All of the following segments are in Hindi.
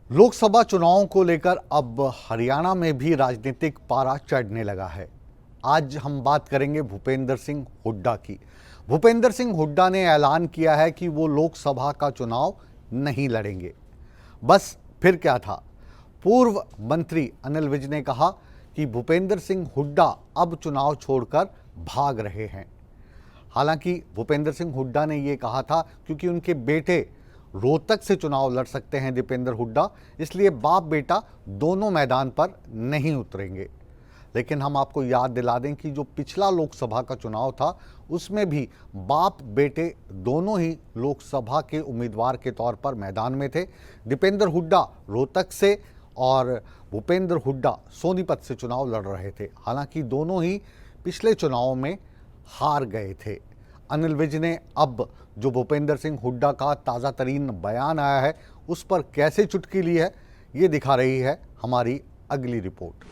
लोकसभा चुनावों को लेकर अब हरियाणा में भी राजनीतिक पारा चढ़ने लगा है। आज हम बात करेंगे भूपेंद्र सिंह हुड्डा की। भूपेंद्र सिंह हुड्डा ने ऐलान किया है कि वो लोकसभा का चुनाव नहीं लड़ेंगे। बस फिर क्या था। पूर्व मंत्री अनिल विज ने कहा कि भूपेंद्र सिंह हुड्डा अब चुनाव छोड़कर भाग रहे हैं। हालांकि भूपेंद्र सिंह हुड्डा ने ये कहा था क्योंकि उनके बेटे रोहतक से चुनाव लड़ सकते हैं दीपेंद्र हुड्डा, इसलिए बाप बेटा दोनों मैदान पर नहीं उतरेंगे। लेकिन हम आपको याद दिला दें कि जो पिछला लोकसभा का चुनाव था उसमें भी बाप बेटे दोनों ही लोकसभा के उम्मीदवार के तौर पर मैदान में थे। दीपेंद्र हुड्डा रोहतक से और भूपेंद्र हुड्डा सोनीपत से चुनाव लड़ रहे थे। हालांकि दोनों ही पिछले चुनावों में हार गए थे। अनिल विज ने अब जो भूपेंद्र सिंह हुड्डा का ताज़ा तरीन बयान आया है उस पर कैसे चुटकी ली है, ये दिखा रही है हमारी अगली रिपोर्ट।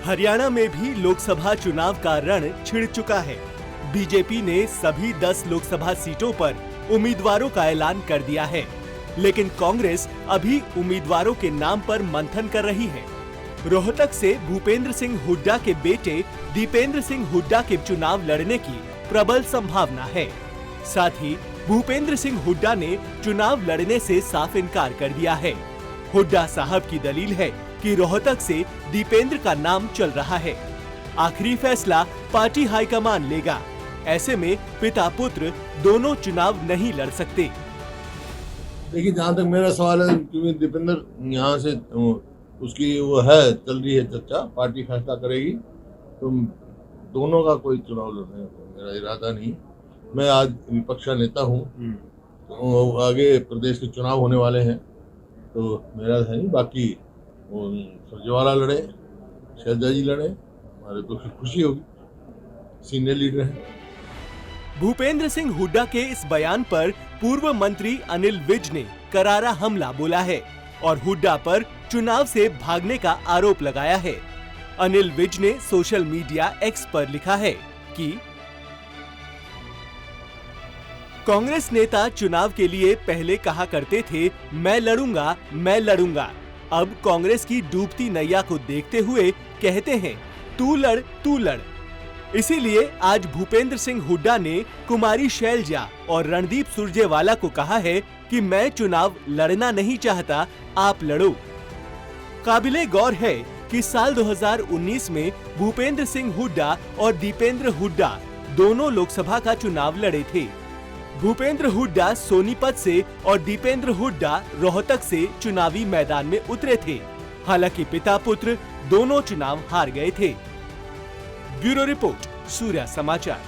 हरियाणा में भी लोकसभा चुनाव का रण छिड़ चुका है। बीजेपी ने सभी 10 लोकसभा सीटों पर उम्मीदवारों का ऐलान कर दिया है, लेकिन कांग्रेस अभी उम्मीदवारों के नाम पर मंथन कर रही है। रोहतक से भूपेंद्र सिंह हुड्डा के बेटे दीपेंद्र सिंह हुड्डा के चुनाव लड़ने की प्रबल संभावना है। साथ ही भूपेंद्र सिंह हुड्डा ने चुनाव लड़ने से साफ इनकार कर दिया है। हुड्डा साहब की दलील है कि रोहतक से दीपेंद्र का नाम चल रहा है। आखिरी फैसला पार्टी हाईकमान लेगा। ऐसे में पिता पुत्र दोनों चुनाव नहीं लड़ सकते। देखिए, जहाँ तक मेरा सवाल है, क्योंकि दीपेंद्र यहाँ से उसकी वो है चल रही है चर्चा, पार्टी फैसला करेगी, तो दोनों का कोई चुनाव लड़ने का मेरा इरादा नहीं। मैं आज विपक्ष का नेता हूँ, तो आगे प्रदेश के चुनाव होने वाले हैं, तो मेरा है नहीं। बाकी वो सुरजेवाला लड़े, शैलजा जी लड़े, हमारे तो खुशी होगी, सीनियर लीडर हैं। भूपेंद्र सिंह हुड्डा के इस बयान पर पूर्व मंत्री अनिल विज ने करारा हमला बोला है और हुड्डा पर चुनाव से भागने का आरोप लगाया है। अनिल विज ने सोशल मीडिया एक्स पर लिखा है कि कांग्रेस नेता चुनाव के लिए पहले कहा करते थे मैं लड़ूंगा। अब कांग्रेस की डूबती नैया को देखते हुए कहते हैं तू लड़। इसीलिए आज भूपेंद्र सिंह हुड्डा ने कुमारी शैलजा और रणदीप सुरजेवाला को कहा है कि मैं चुनाव लड़ना नहीं चाहता, आप लड़ो। काबिले गौर है कि साल 2019 में भूपेंद्र सिंह हुड्डा और दीपेंद्र हुड्डा दोनों लोकसभा का चुनाव लड़े थे। भूपेंद्र हुड्डा सोनीपत से और दीपेंद्र हुड्डा रोहतक से चुनावी मैदान में उतरे थे। हालांकि पिता पुत्र दोनों चुनाव हार गए थे। ब्यूरो रिपोर्ट, सूर्या समाचार।